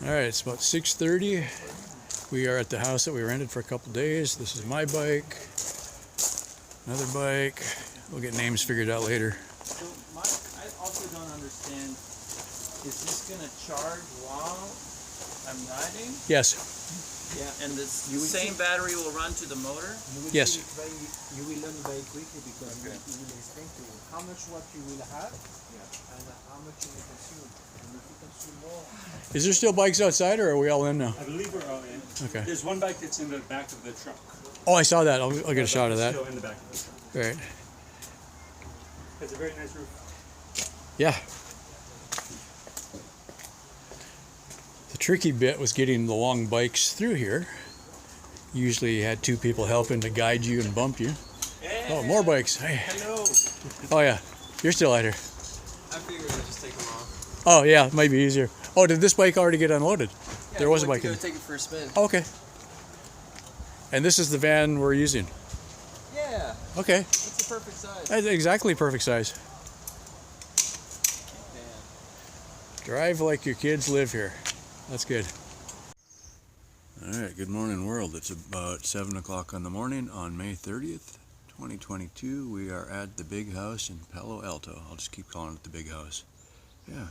Alright, it's about 6:30. We are at the house that we rented for a couple days. This is my bike. Another bike. We'll get names figured out later. So I also don't understand, is this going to charge while I'm riding? Yes. Yeah, and the same battery will run to the motor? Yes. You will learn very quickly because we will explain to you how much watt you will have and how much you will consume. And if you consume more... Is there still bikes outside or are we all in now? I believe we're all in. Okay. There's one bike that's in the back of the truck. Oh, I saw that. I'll get a shot of that. Still in the back of the truck. Right. It's a very nice roof. Yeah. The tricky bit was getting the long bikes through here. Usually you had two people helping to guide you and bump you. Hey. Oh, more bikes. Hey. Hello. Oh yeah, you're still out here. I figured I'd just take them off. Oh yeah, it might be easier. Oh, did this bike already get unloaded? Yeah, There was a bike in in. take it for a spin. Oh, okay. And this is the van we're using. Yeah, Okay. it's the perfect size. That's exactly perfect size. Yeah. Drive like your kids live here. That's good. Alright, good morning world. It's about 7 o'clock in the morning on May 30th, 2022. We are at the big house in Palo Alto. I'll just keep calling it the big house. Yeah.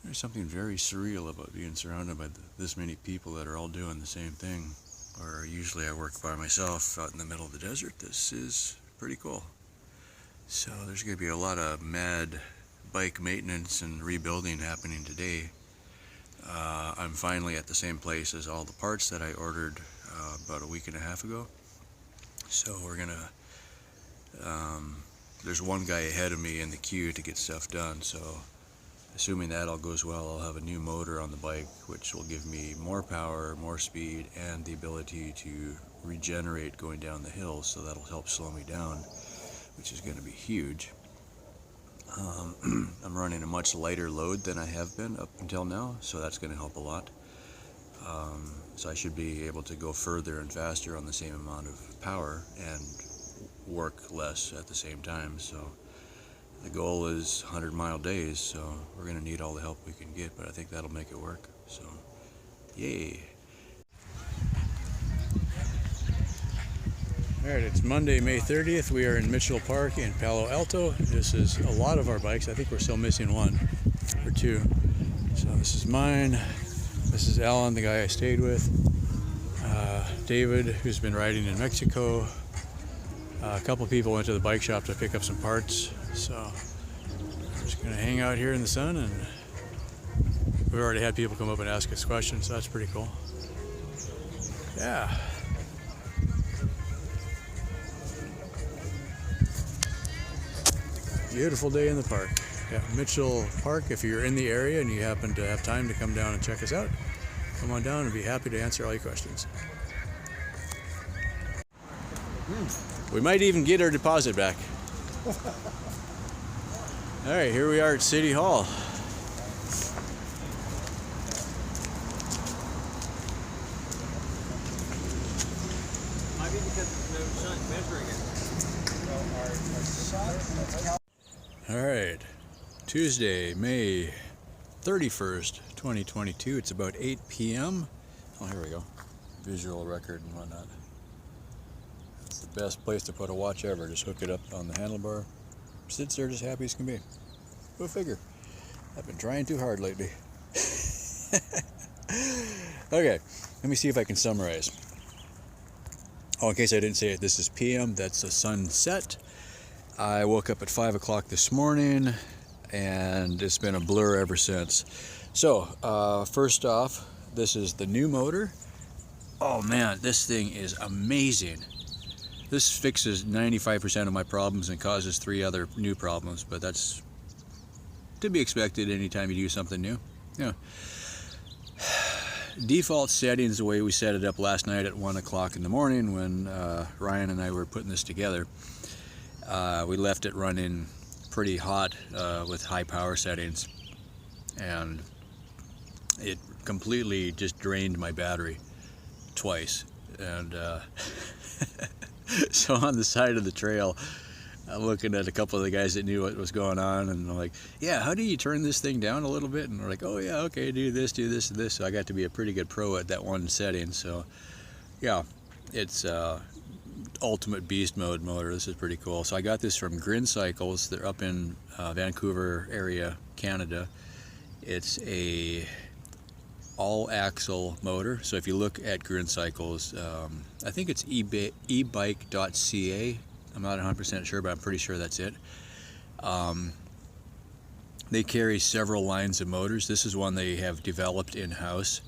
There's something very surreal about being surrounded by this many people that are all doing the same thing. Or usually I work by myself out in the middle of the desert. This is pretty cool. So there's going to be a lot of mad bike maintenance and rebuilding happening today. I'm finally at the same place as all the parts that I ordered about a week and a half ago. So we're gonna, there's one guy ahead of me in the queue to get stuff done, so assuming that all goes well, I'll have a new motor on the bike, which will give me more power, more speed, and the ability to regenerate going down the hills, so that'll help slow me down, which is going to be huge. I'm running a much lighter load than I have been up until now, so that's going to help a lot. So I should be able to go further and faster on the same amount of power and work less at the same time. So the goal is 100-mile days, so we're going to need all the help we can get, but I think that'll make it work. So, yay! Alright, it's Monday, May 30th. We are in Mitchell Park in Palo Alto. This is a lot of our bikes. I think we're still missing one or two. So this is mine. This is Alan, the guy I stayed with. David, who's been riding in Mexico. A couple people went to the bike shop to pick up some parts. So we're just going to hang out here in the sun, and we've already had people come up and ask us questions, so that's pretty cool. Yeah. Beautiful day in the park. Yeah, Mitchell Park, if you're in the area and you happen to have time to come down and check us out, come on down and be happy to answer all your questions. We might even get our deposit back. Alright, here we are at City Hall. Might be because there's no sun measuring it. Alright, Tuesday, May 31st, 2022. It's about 8 p.m. Oh, here we go. Visual record and whatnot. It's the best place to put a watch ever. Just hook it up on the handlebar. Sits there just happy as can be. Go figure. I've been trying too hard lately. Okay, let me see if I can summarize. Oh, in case I didn't say it, this is PM. That's the sunset. I woke up at 5 o'clock this morning, and it's been a blur ever since. So, first off, this is the new motor. Oh man, this thing is amazing. This fixes 95% of my problems and causes 3 other new problems, but that's to be expected anytime you do something new. Yeah. Default settings, the way we set it up last night at 1 o'clock in the morning when Ryan and I were putting this together. We left it running pretty hot with high power settings, and it completely just drained my battery twice. And so on the side of the trail, I'm looking at a couple of the guys that knew what was going on, and I'm like, yeah, how do you turn this thing down a little bit? And they're like, oh yeah, okay, do this, and this. So I got to be a pretty good pro at that one setting. So yeah, it's ultimate beast mode motor. This is pretty cool. So I got this from Grin Cycles. They're up in Vancouver area, Canada. It's a all-axle motor. So if you look at Grin Cycles, I think it's ebike.ca. I'm not 100% sure, but I'm pretty sure that's it. They carry several lines of motors. This is one they have developed in-house.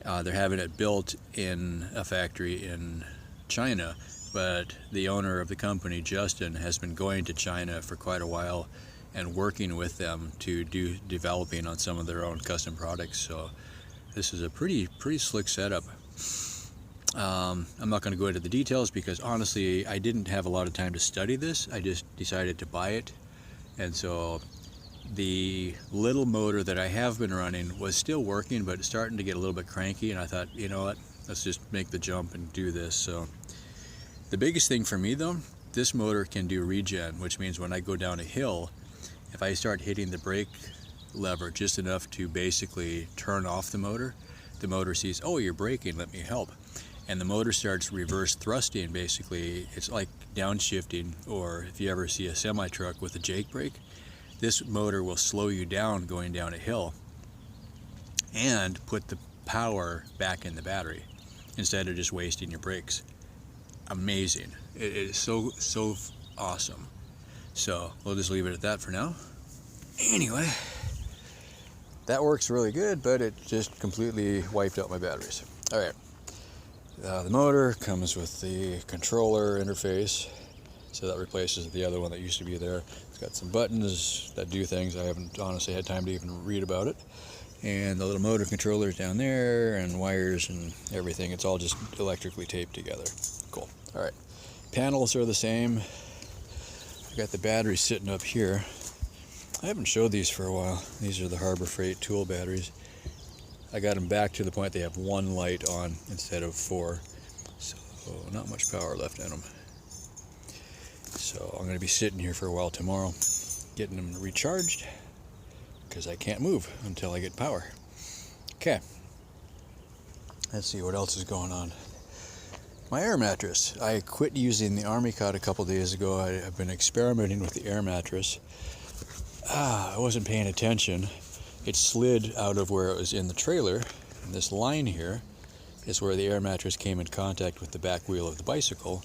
They're having it built in a factory in China, but the owner of the company, Justin, has been going to China for quite a while and working with them to do developing on some of their own custom products. So this is a pretty slick setup. I'm not going to go into the details because honestly I didn't have a lot of time to study this. I just decided to buy it, and so the little motor that I have been running was still working, but it's starting to get a little bit cranky, and I thought, you know what, let's just make the jump and do this. So the biggest thing for me though, this motor can do regen, which means when I go down a hill, if I start hitting the brake lever just enough to basically turn off the motor sees, oh, you're braking, let me help. And the motor starts reverse thrusting. Basically, it's like downshifting, or if you ever see a semi-truck with a jake brake, this motor will slow you down going down a hill and put the power back in the battery instead of just wasting your brakes. Amazing. It is so awesome. So we'll just leave it at that for now. Anyway, that works really good, but it just completely wiped out my batteries. All right. The motor comes with the controller interface, so that replaces the other one that used to be there. It's got some buttons that do things. I haven't honestly had time to even read about it. And the little motor controller is down there, and wires and everything. It's all just electrically taped together. Cool. All right. Panels are the same. I got the batteries sitting up here. I haven't showed these for a while. These are the Harbor Freight tool batteries. I got them back to the point they have one light on instead of 4, so not much power left in them. So I'm going to be sitting here for a while tomorrow getting them recharged because I can't move until I get power. Okay, let's see what else is going on. My air mattress. I quit using the Army Cot a couple days ago. I've been experimenting with the air mattress. I wasn't paying attention. It slid out of where it was in the trailer, and this line here is where the air mattress came in contact with the back wheel of the bicycle,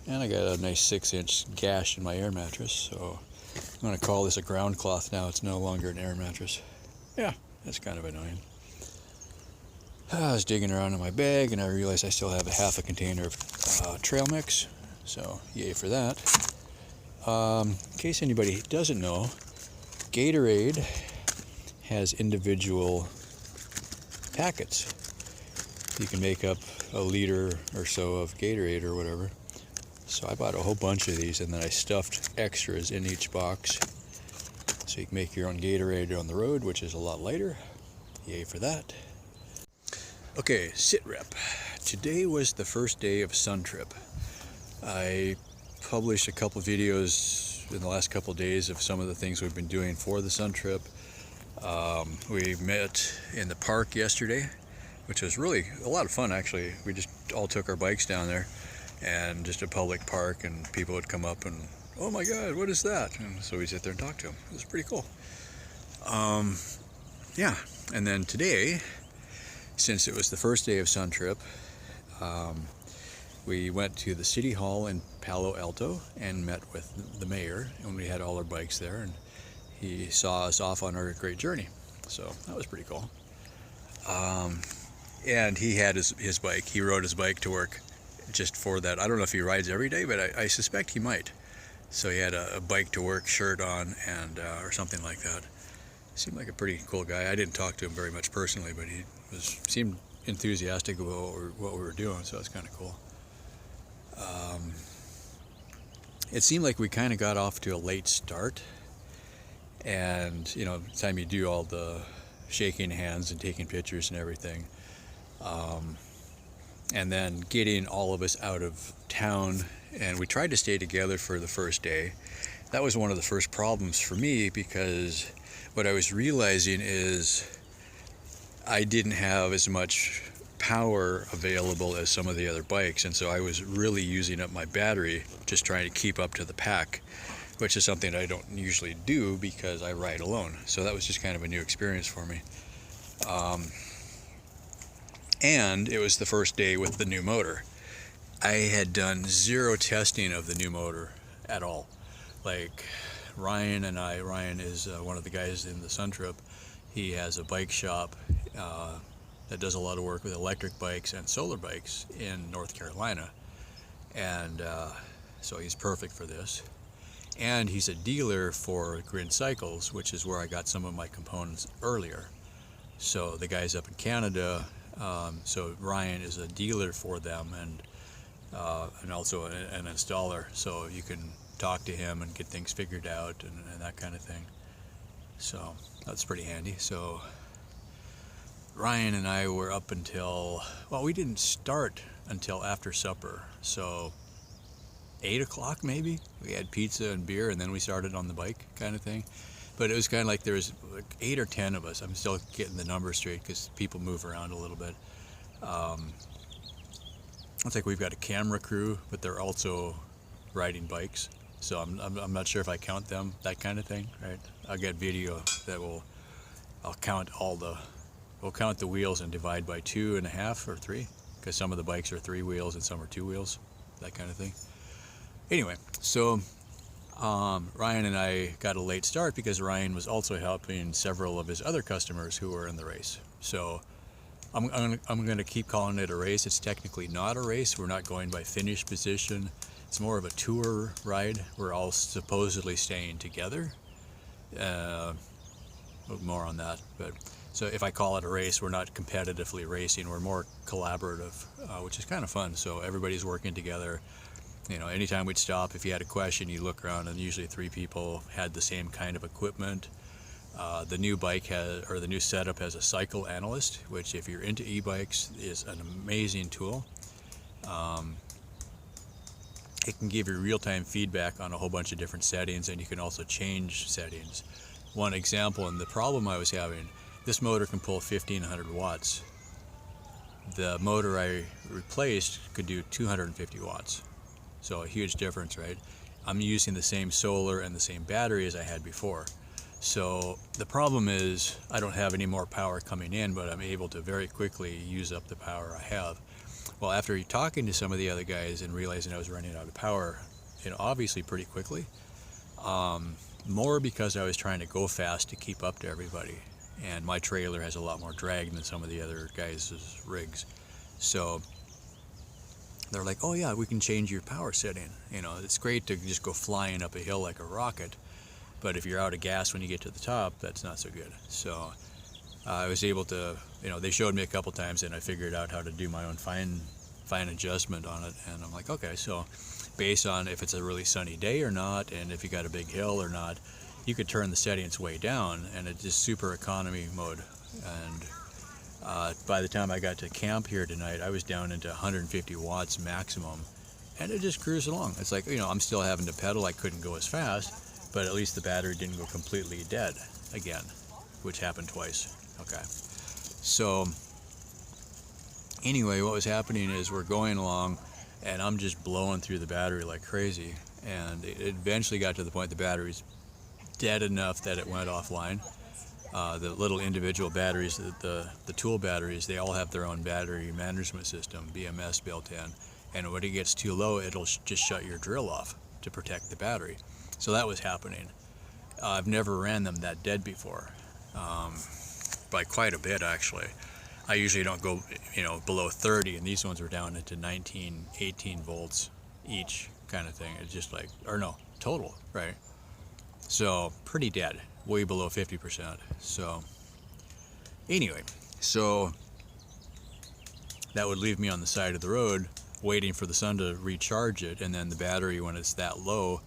and I got a nice 6-inch gash in my air mattress. So I'm going to call this a ground cloth now. It's no longer an air mattress. Yeah, that's kind of annoying. I was digging around in my bag and I realized I still have a half a container of trail mix, so yay for that. In case anybody doesn't know, Gatorade has individual packets. You can make up a liter or so of Gatorade or whatever. So I bought a whole bunch of these, and then I stuffed extras in each box. So you can make your own Gatorade on the road, which is a lot lighter. Yay for that. Okay, sit rep. Today was the first day of Sun Trip. I published a couple videos in the last couple of days of some of the things we've been doing for the Sun Trip. We met in the park yesterday, which was really a lot of fun actually. We just all took our bikes down there, and just a public park, and people would come up and, oh my god, what is that? And so we sit there and talk to them. It was pretty cool. Yeah, and then today, since it was the first day of Sun Trip, we went to the city hall in Palo Alto and met with the mayor, and we had all our bikes there, and he saw us off on our great journey. So that was pretty cool. And he had his bike. He rode his bike to work just for that. I don't know if he rides every day, but I suspect he might. So he had a bike to work shirt on, and or something like that. Seemed like a pretty cool guy. I didn't talk to him very much personally, but he seemed enthusiastic about what we were doing, so that's kind of cool. It seemed like we kind of got off to a late start, and you know, the time you do all the shaking hands and taking pictures and everything, and then getting all of us out of town, and we tried to stay together for the first day, that was one of the first problems for me, because what I was realizing is I didn't have as much power available as some of the other bikes, and so I was really using up my battery just trying to keep up to the pack, which is something I don't usually do because I ride alone. So that was just kind of a new experience for me. And it was the first day with the new motor. I had done zero testing of the new motor at all. Like Ryan is one of the guys in the Sun Trip. He has a bike shop that does a lot of work with electric bikes and solar bikes in North Carolina. And so he's perfect for this. And he's a dealer for Grin Cycles, which is where I got some of my components earlier. So the guy's up in Canada. So Ryan is a dealer for them, and also an installer. So you can talk to him and get things figured out and that kind of thing. So that's pretty handy. So Ryan and I were up until, well, we didn't start until after supper. So 8 o'clock maybe. We had pizza and beer, and then we started on the bike kind of thing. But it was kind of like there was like 8 or 10 of us. I'm still getting the numbers straight because people move around a little bit. It's like we've got a camera crew, but they're also riding bikes. So I'm not sure if I count them, that kind of thing, right? I'll get video that I'll count we'll count the wheels and divide by 2.5 or 3, because some of the bikes are 3 wheels and some are 2 wheels, that kind of thing. Anyway, so Ryan and I got a late start because Ryan was also helping several of his other customers who were in the race. So I'm going to keep calling it a race. It's technically not a race. We're not going by finish position. It's more of a tour ride. We're all supposedly staying together. More on that. But so if I call it a race, we're not competitively racing. We're more collaborative, which is kind of fun. So everybody's working together. You know, anytime we'd stop, if you had a question, you look around, and usually 3 people had the same kind of equipment. The new bike the new setup has a cycle analyst, which, if you're into e-bikes, is an amazing tool. It can give you real-time feedback on a whole bunch of different settings, and you can also change settings. One example, and the problem I was having, this motor can pull 1500 watts. The motor I replaced could do 250 watts. So a huge difference, right? I'm using the same solar and the same battery as I had before. So the problem is I don't have any more power coming in, but I'm able to very quickly use up the power I have. Well, after talking to some of the other guys and realizing I was running out of power, obviously pretty quickly, more because I was trying to go fast to keep up to everybody. And my trailer has a lot more drag than some of the other guys' rigs. So they're like, oh yeah, we can change your power setting. It's great to just go flying up a hill like a rocket, but if you're out of gas when you get to the top, that's not so good. So I was able to, they showed me a couple times, and I figured out how to do my own fine adjustment on it. And I'm like, okay, so based on if it's a really sunny day or not, and if you got a big hill or not, you could turn the settings way down, and it's just super economy mode. And by the time I got to camp here tonight, I was down into 150 watts maximum, and it just cruised along. It's like, I'm still having to pedal. I couldn't go as fast, but at least the battery didn't go completely dead again, which happened twice. Okay. So anyway, what was happening is we're going along, and I'm just blowing through the battery like crazy, and it eventually got to the point the battery's dead enough that it went offline. The little individual batteries, the tool batteries, they all have their own battery management system, BMS built in, and when it gets too low, it'll just shut your drill off to protect the battery. So that was happening. I've never ran them that dead before, by quite a bit actually. I usually don't go below 30, and these ones were down into 19, 18 volts each kind of thing. It's just like, or no, total, right? So pretty dead, way below 50%. So anyway, so that would leave me on the side of the road waiting for the sun to recharge it, and then the battery, when it's that low,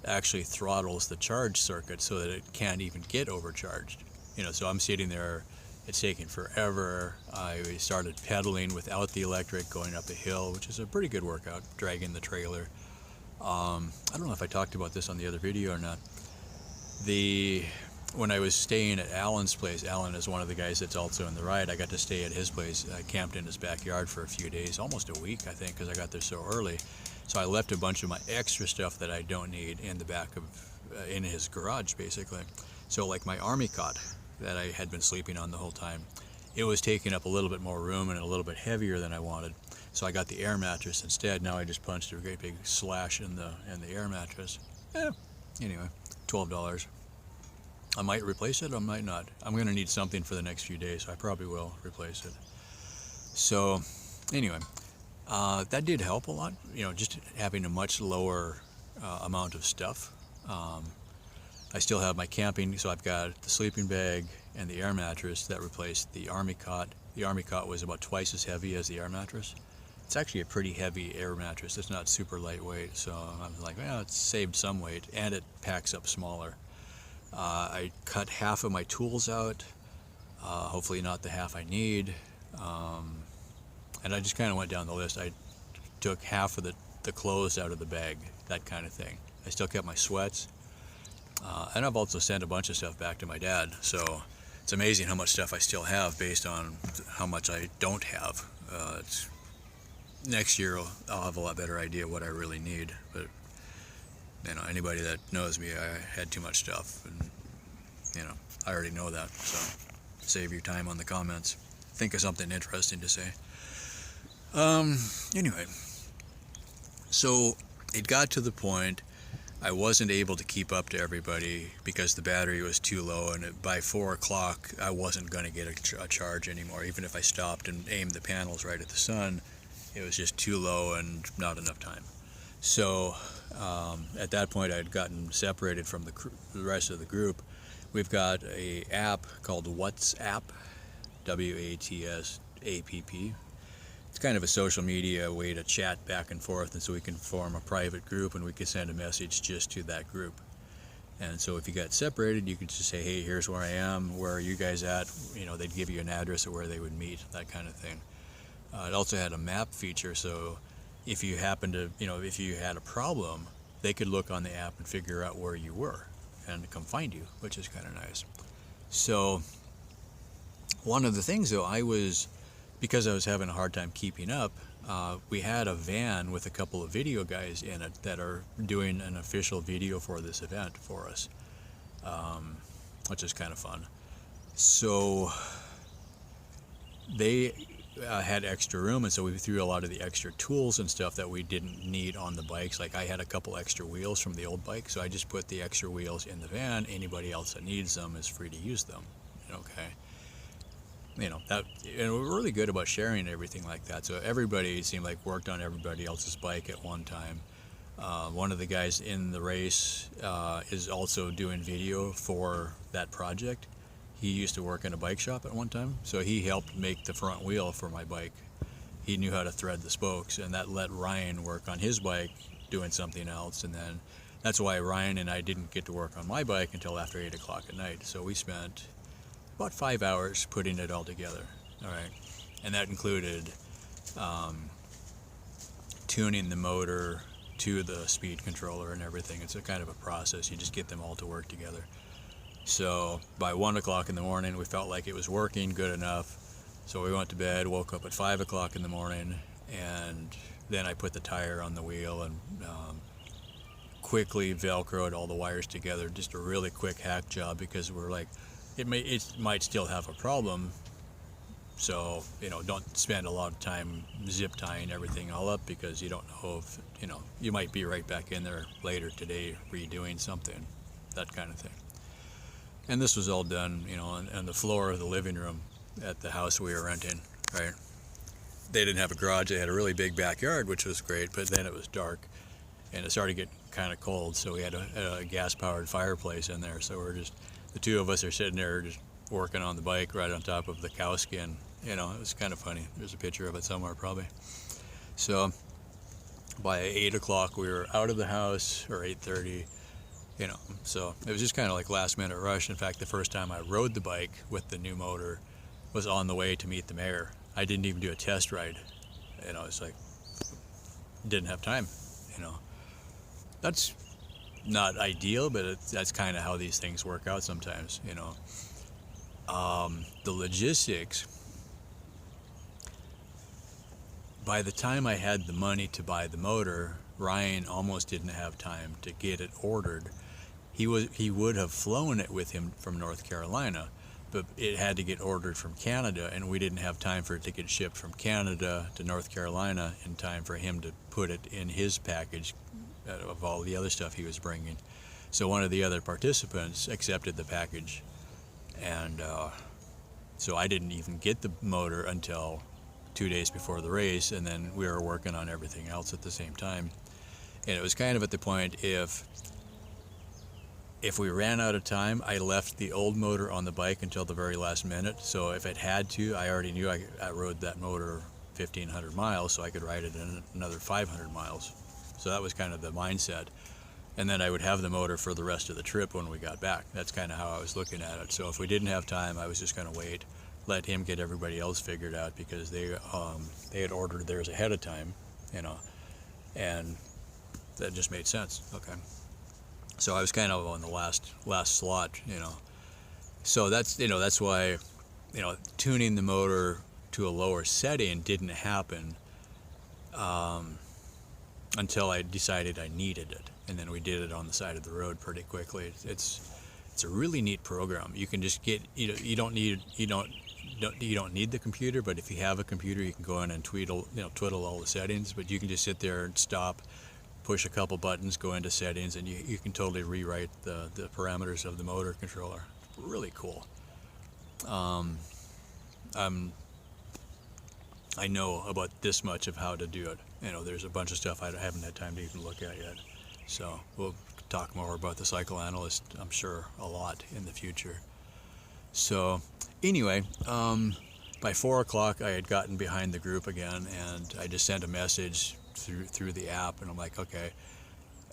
actually throttles the charge circuit so that it can't even get overcharged. So I'm sitting there, it's taking forever. I started pedaling without the electric, going up a hill, which is a pretty good workout, dragging the trailer. I don't know if I talked about this on the other video or not. When I was staying at Alan's place, Alan is one of the guys that's also in the ride. I got to stay at his place. I camped in his backyard for a few days, almost a week, I think, because I got there so early. So I left a bunch of my extra stuff that I don't need in the back of, in his garage, basically. So like my army cot that I had been sleeping on the whole time, it was taking up a little bit more room and a little bit heavier than I wanted. So I got the air mattress instead. Now I just punched a great big slash in the air mattress. Anyway, $12. I might replace it, I might not. I'm going to need something for the next few days, so I probably will replace it. So, anyway, that did help a lot, just having a much lower amount of stuff. I still have my camping, so I've got the sleeping bag and the air mattress that replaced the army cot. The army cot was about twice as heavy as the air mattress. It's actually a pretty heavy air mattress. It's not super lightweight, so I'm like, well, it's saved some weight, and it packs up smaller. I cut half of my tools out, hopefully not the half I need, and I just kind of went down the list. I took half of the clothes out of the bag, that kind of thing. I still kept my sweats, and I've also sent a bunch of stuff back to my dad, so it's amazing how much stuff I still have based on how much I don't have. Next year I'll have a lot better idea what I really need, but anybody that knows me, I had too much stuff, and I already know that, so save your time on the comments. Think of something interesting to say. Anyway, so it got to the point I wasn't able to keep up to everybody because the battery was too low, and by 4 o'clock I wasn't going to get a charge anymore. Even if I stopped and aimed the panels right at the sun, it was just too low and not enough time. So at that point I had gotten separated from the rest of the group. We've got a app called WhatsApp, WATSAPP. It's kind of a social media way to chat back and forth, and so we can form a private group and we can send a message just to that group. And so if you got separated, you could just say, hey, here's where I am, where are you guys at? They'd give you an address of where they would meet, that kind of thing. It also had a map feature, so if you happened to, if you had a problem, they could look on the app and figure out where you were and come find you, which is kind of nice. So one of the things, though, because I was having a hard time keeping up, we had a van with a couple of video guys in it that are doing an official video for this event for us, which is kind of fun. So they had extra room, and so we threw a lot of the extra tools and stuff that we didn't need on the bikes. Like I had a couple extra wheels from the old bike, so I just put the extra wheels in the van. Anybody else that needs them is free to use them. Okay. That, and we're really good about sharing everything like that. So everybody seemed like worked on everybody else's bike at one time. One of the guys in the race is also doing video for that project. He used to work in a bike shop at one time, so he helped make the front wheel for my bike. He knew how to thread the spokes, and that let Ryan work on his bike doing something else. And then that's why Ryan and I didn't get to work on my bike until after 8 o'clock at night. So we spent about 5 hours putting it all together. All right, and that included tuning the motor to the speed controller and everything. It's a kind of a process. You just get them all to work together. So by 1 o'clock in the morning, we felt like it was working good enough. So we went to bed, woke up at 5 o'clock in the morning, and then I put the tire on the wheel and quickly Velcroed all the wires together. Just a really quick hack job, because we're like, it might still have a problem. So, don't spend a lot of time zip tying everything all up, because you don't know if, you might be right back in there later today redoing something, that kind of thing. And this was all done, on the floor of the living room at the house we were renting, right? They didn't have a garage. They had a really big backyard, which was great, but then it was dark and it started getting kind of cold, so we had a gas-powered fireplace in there. So the two of us are sitting there just working on the bike right on top of the cow skin. It was kind of funny. There's a picture of it somewhere probably. So by 8 o'clock we were out of the house, or 8:30. So it was just kind of like last minute rush. In fact, the first time I rode the bike with the new motor was on the way to meet the mayor. I didn't even do a test ride. It's like, didn't have time, that's not ideal, but that's kind of how these things work out sometimes, you know. The logistics, by the time I had the money to buy the motor, Ryan almost didn't have time to get it ordered. He would have flown it with him from North Carolina, but it had to get ordered from Canada, and we didn't have time for it to get shipped from Canada to North Carolina in time for him to put it in his package of all the other stuff he was bringing. So one of the other participants accepted the package, and so I didn't even get the motor until 2 days before the race, and then we were working on everything else at the same time. And it was kind of at the point, if we ran out of time, I left the old motor on the bike until the very last minute. So if it had to, I already knew I rode that motor 1,500 miles, so I could ride it in another 500 miles. So that was kind of the mindset. And then I would have the motor for the rest of the trip when we got back. That's kind of how I was looking at it. So if we didn't have time, I was just going to wait, let him get everybody else figured out, because they had ordered theirs ahead of time, you know, and that just made sense. Okay. So I was kind of on the last slot, you know. So that's why, you know, tuning the motor to a lower setting didn't happen until I decided I needed it, and then we did it on the side of the road pretty quickly. It's a really neat program. You can just get, you don't need the computer, but if you have a computer, you can go in and twiddle all the settings. But you can just sit there and stop, push a couple buttons, go into settings, and you can totally rewrite the parameters of the motor controller. Really cool. I know about this much of how to do it. You know, there's a bunch of stuff I haven't had time to even look at yet. So we'll talk more about the cycle analyst, I'm sure, a lot in the future. So anyway, by 4 o'clock I had gotten behind the group again, and I just sent a message through the app, and I'm like, okay,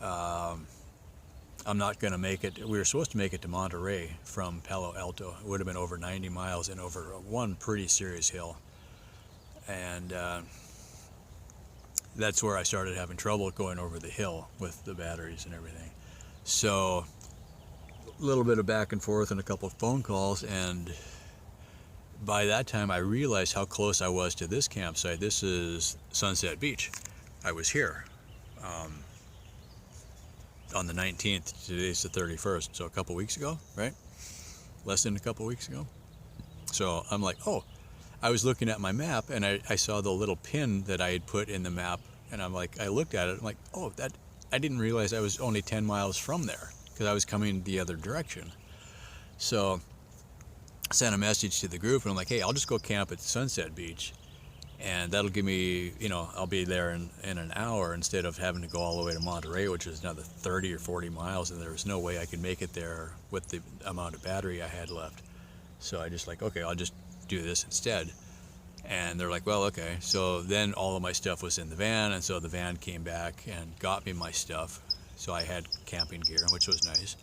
I'm not going to make it. We were supposed to make it to Monterey from Palo Alto. It would have been over 90 miles and over one pretty serious hill. And that's where I started having trouble going over the hill with the batteries and everything. So a little bit of back and forth and a couple of phone calls, and by that time I realized how close I was to this campsite. This is Sunset Beach. I was here on the 19th. Today's the 31st, so a couple weeks ago, right? Less than a couple weeks ago. So I'm like, oh, I was looking at my map, and I saw the little pin that I had put in the map, and I'm like, I looked at it, I'm like, oh, that, I didn't realize I was only 10 miles from there, because I was coming the other direction. So I sent a message to the group, and I'm like, hey, I'll just go camp at Sunset Beach, and that'll give me, you know, I'll be there in an hour instead of having to go all the way to Monterey, which is another 30 or 40 miles, and there was no way I could make it there with the amount of battery I had left. So I just like, okay, I'll just do this instead. And they're like, well, okay. So then all of my stuff was in the van, and so the van came back and got me my stuff. So I had camping gear, which was nice.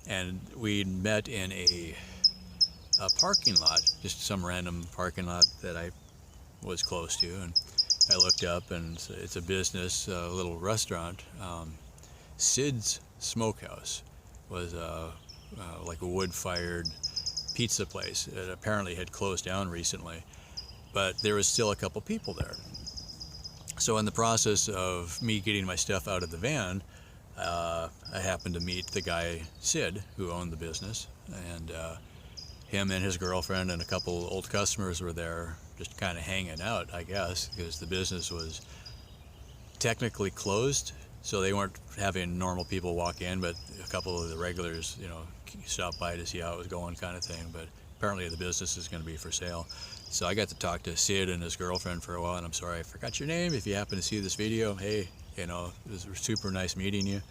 And we met in a parking lot, just some random parking lot that I was close to, and I looked up, and it's a business, a little restaurant. Sid's Smokehouse was like a wood-fired pizza place. It apparently had closed down recently, but there was still a couple people there. So in the process of me getting my stuff out of the van, I happened to meet the guy, Sid, who owned the business, and him and his girlfriend and a couple old customers were there just kind of hanging out, I guess, because the business was technically closed, so they weren't having normal people walk in, but a couple of the regulars, you know, stopped by to see how it was going, kind of thing. But apparently the business is going to be for sale. So I got to talk to Sid and his girlfriend for a while, and I'm sorry I forgot your name. If you happen to see this video, hey, you know, it was super nice meeting you.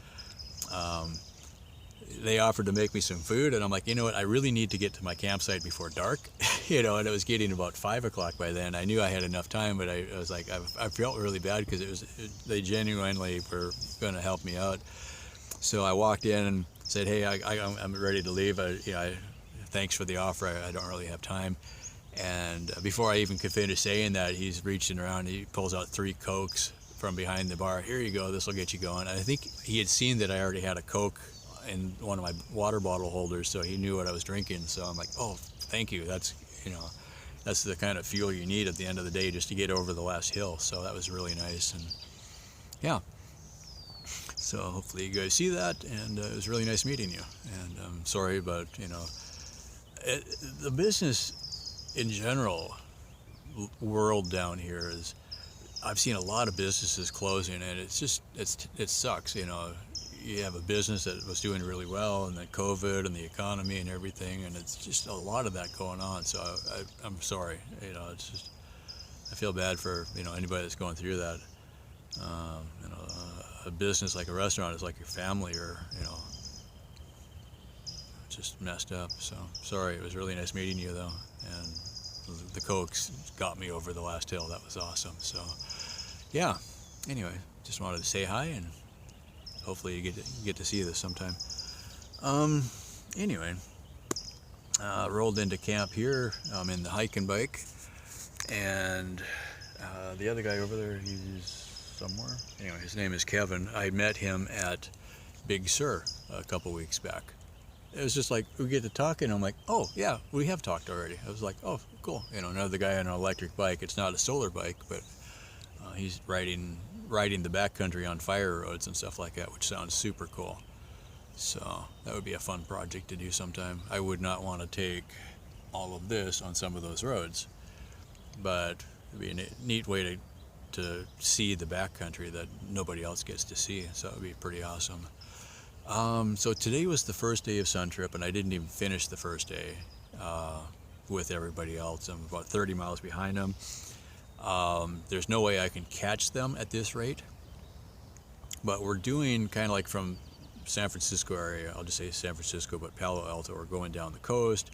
They offered to make me some food, and I'm like, you know what, I really need to get to my campsite before dark. You know, and it was getting about 5 o'clock by then. I knew I had enough time, but I was like, I felt really bad because they genuinely were going to help me out. So I walked in and said, hey, I'm ready to leave. Thanks for the offer. I don't really have time. And before I even could finish saying that, he's reaching around, he pulls out 3 Cokes from behind the bar, here you go, this will get you going. And I think he had seen that I already had a Coke in one of my water bottle holders, so he knew what I was drinking. So I'm like, oh, thank you. That's, that's the kind of fuel you need at the end of the day just to get over the last hill. So that was really nice. And yeah, so hopefully you guys see that, and it was really nice meeting you. And I'm sorry about, the business in general world down here is, I've seen a lot of businesses closing, and it sucks. You have a business that was doing really well, and then COVID and the economy and everything, and it's just a lot of that going on. So I'm sorry. It's just, I feel bad for anybody that's going through that. A business like a restaurant is like your family, or it's just messed up. So sorry. It was really nice meeting you though, and the Cokes got me over the last hill. That was awesome. So yeah, anyway, just wanted to say hi, and hopefully you get to see this sometime. Anyway, rolled into camp here. I'm in the hiking bike, and the other guy over there, he's somewhere. Anyway, his name is Kevin. I met him at Big Sur a couple weeks back. It was just like, we get to talking, I'm like, oh yeah, we have talked already. I was like, oh cool, another guy on an electric bike. It's not a solar bike, but he's riding the backcountry on fire roads and stuff like that, which sounds super cool. So that would be a fun project to do sometime. I would not want to take all of this on some of those roads, but it'd be a neat way to see the backcountry that nobody else gets to see. So it would be pretty awesome. So today was the first day of Sun Trip, and I didn't even finish the first day with everybody else. I'm about 30 miles behind them. There's no way I can catch them at this rate, but we're doing kind of like from San Francisco area, I'll just say San Francisco, but Palo Alto, we're going down the coast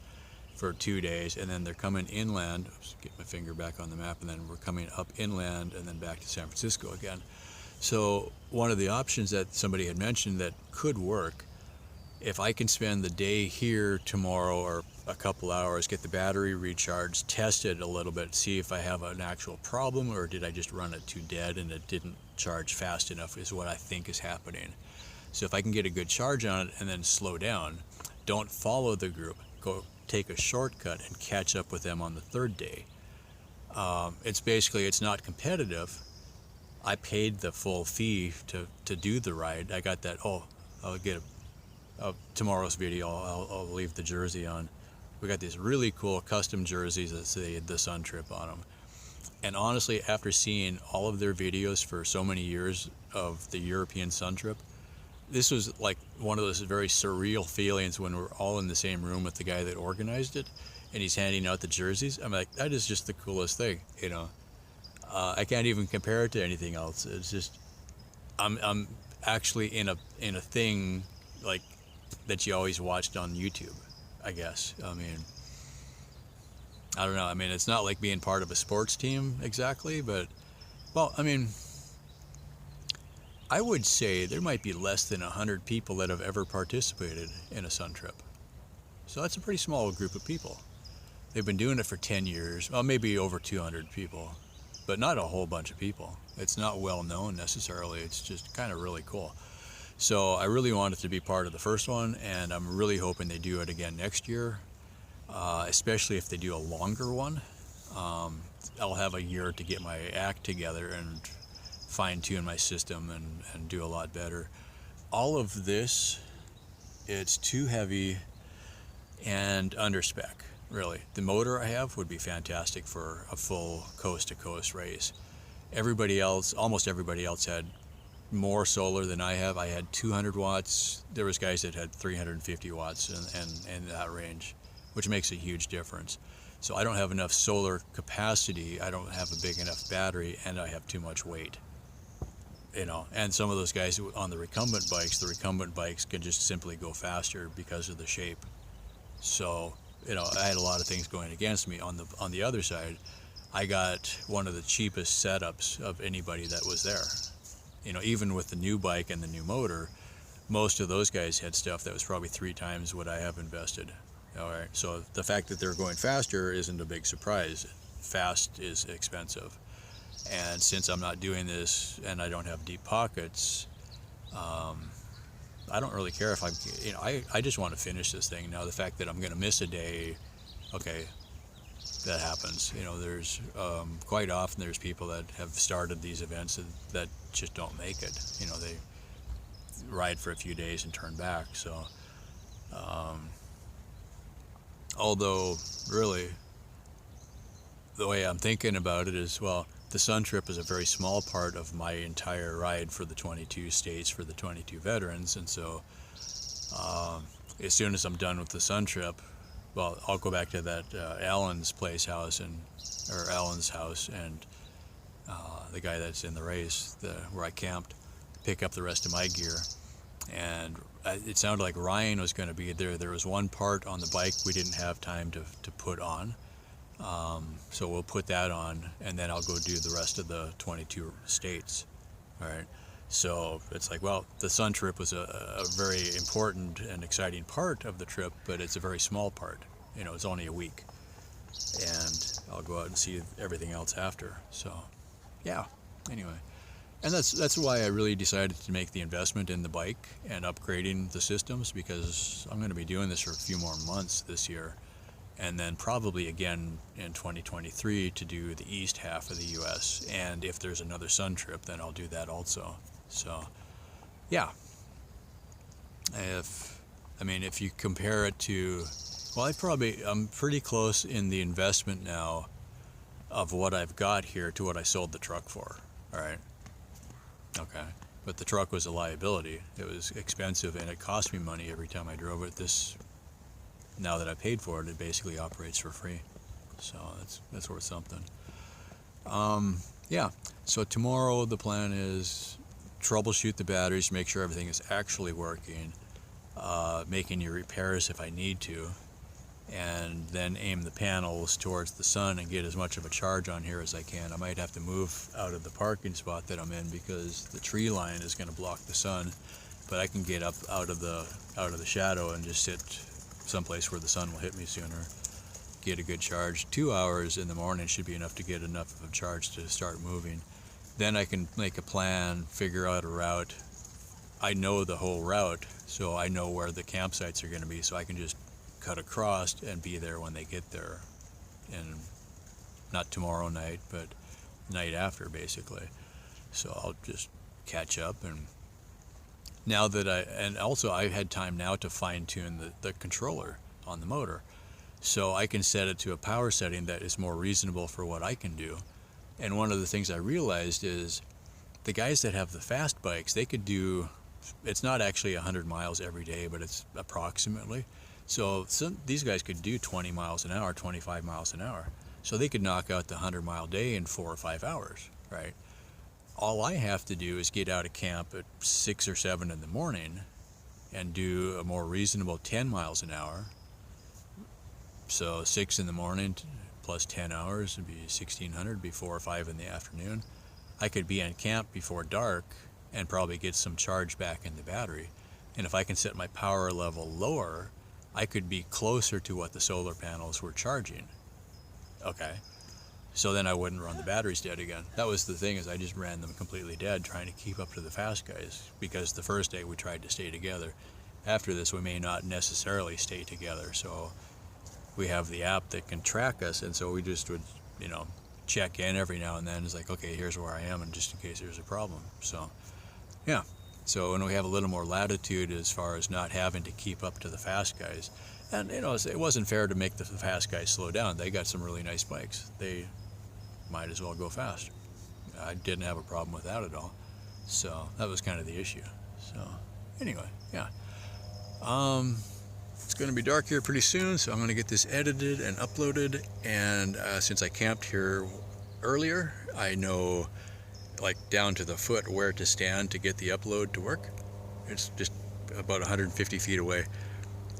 for 2 days, and then they're coming inland. Oops, get my finger back on the map, and then we're coming up inland and then back to San Francisco again. So one of the options that somebody had mentioned that could work, if I can spend the day here tomorrow or a couple hours, get the battery recharged, test it a little bit, see if I have an actual problem, or did I just run it too dead and it didn't charge fast enough, is what I think is happening. So if I can get a good charge on it and then slow down, don't follow the group, go take a shortcut and catch up with them on the third day. It's not competitive. I paid the full fee to do the ride. I got that, I'll get tomorrow's video, I'll leave the jersey on. We got these really cool custom jerseys that say the Sun Trip on them. And honestly, after seeing all of their videos for so many years of the European Sun Trip, this was like one of those very surreal feelings when we're all in the same room with the guy that organized it, and he's handing out the jerseys. I'm like, that is just the coolest thing, I can't even compare it to anything else. It's just, I'm actually in a thing like that you always watched on YouTube, I guess. I don't know. It's not like being part of a sports team exactly, but, well, I would say there might be less than 100 people that have ever participated in a Sun Trip. So that's a pretty small group of people. They've been doing it for 10 years, well, maybe over 200 people, but not a whole bunch of people. It's not well known necessarily. It's just kind of really cool. So I really wanted to be part of the first one, and I'm really hoping they do it again next year, especially if they do a longer one. I'll have a year to get my act together and fine-tune my system and do a lot better. All of this, it's too heavy and under spec, really. The motor I have would be fantastic for a full coast-to-coast race. Everybody else, almost everybody else, had more solar than I have. I had 200 watts. There was guys that had 350 watts in that range, which makes a huge difference. So I don't have enough solar capacity, I don't have a big enough battery, and I have too much weight. And some of those guys on the recumbent bikes can just simply go faster because of the shape. So, I had a lot of things going against me. On the other side, I got one of the cheapest setups of anybody that was there. Even with the new bike and the new motor, most of those guys had stuff that was probably 3 times what I have invested. All right, so the fact that they're going faster isn't a big surprise. Fast is expensive. And since I'm not doing this and I don't have deep pockets, I don't really care if I just want to finish this thing. Now, the fact that I'm going to miss a day, okay, that happens. There's quite often there's people that have started these events that just don't make it. They ride for a few days and turn back. So, although really the way I'm thinking about it is, well, the Sun Trip is a very small part of my entire ride for the 22 states, for the 22 veterans, and so as soon as I'm done with the Sun Trip, well, I'll go back to that Alan's house, and the guy that's in the race, where I camped, pick up the rest of my gear. And it sounded like Ryan was going to be there. There was one part on the bike we didn't have time to put on. So we'll put that on, and then I'll go do the rest of the 22 states. All right. So it's like, well, the Sun Trip was a very important and exciting part of the trip, but it's a very small part. It's only a week. And I'll go out and see everything else after. So, yeah. Anyway. And that's why I really decided to make the investment in the bike and upgrading the systems, because I'm going to be doing this for a few more months this year. And then probably again in 2023 to do the east half of the U.S. And if there's another Sun Trip, then I'll do that also. So, yeah. If you compare it to, well, I'm pretty close in the investment now of what I've got here to what I sold the truck for. All right. Okay. But the truck was a liability. It was expensive, and it cost me money every time I drove it. Now that I paid for it, it basically operates for free. So that's worth something. Yeah. So tomorrow the plan is troubleshoot the batteries, make sure everything is actually working, make any repairs if I need to, and then aim the panels towards the sun and get as much of a charge on here as I can. I might have to move out of the parking spot that I'm in because the tree line is going to block the sun, but I can get up out of the shadow and just sit someplace where the sun will hit me sooner, get a good charge. 2 hours in the morning should be enough to get enough of a charge to start moving. Then I can make a plan, figure out a route. I know the whole route, so I know where the campsites are going to be, so I can just cut across and be there when they get there. And not tomorrow night, but night after, basically. So I'll just catch up. And now that I've had time now to fine tune the controller on the motor. So I can set it to a power setting that is more reasonable for what I can do. And one of the things I realized is the guys that have the fast bikes, they could do, it's not actually 100 miles every day, but it's approximately. So these guys could do 20 miles an hour, 25 miles an hour. So they could knock out the 100-mile day in 4 or 5 hours, right? All I have to do is get out of camp at 6 or 7 in the morning and do a more reasonable 10 miles an hour. So 6 in the morning plus 10 hours would be 1,600, be 4 or 5 in the afternoon. I could be on camp before dark and probably get some charge back in the battery. And if I can set my power level lower, I could be closer to what the solar panels were charging. Okay. So then I wouldn't run the batteries dead again. That was the thing, is I just ran them completely dead trying to keep up to the fast guys, because the first day we tried to stay together. After this, we may not necessarily stay together. So we have the app that can track us, and so we just would, check in every now and then. It's like, okay, here's where I am, and just in case there's a problem. So, yeah. So when we have a little more latitude as far as not having to keep up to the fast guys. And, it wasn't fair to make the fast guys slow down. They got some really nice bikes. They might as well go fast. I didn't have a problem with that at all. So that was kind of the issue. So anyway, yeah. It's going to be dark here pretty soon, so I'm going to get this edited and uploaded. And since I camped here earlier, I know, like, down to the foot where to stand to get the upload to work. It's just about 150 feet away.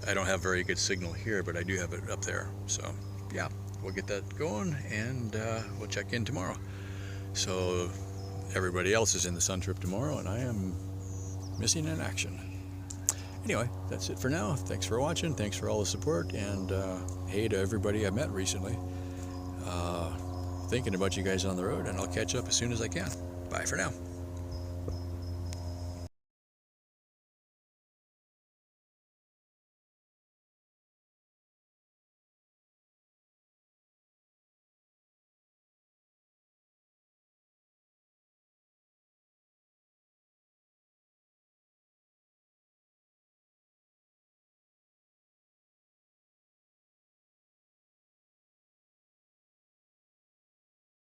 I don't have very good signal here, but I do have it up there. So yeah, we'll get that going, and we'll check in tomorrow. So everybody else is in the Sun Trip tomorrow, and I am missing in action. Anyway, that's it for now. Thanks for watching. Thanks for all the support, and hey to everybody I met recently. thinking about you guys on the road, and I'll catch up as soon as I can. Bye for now.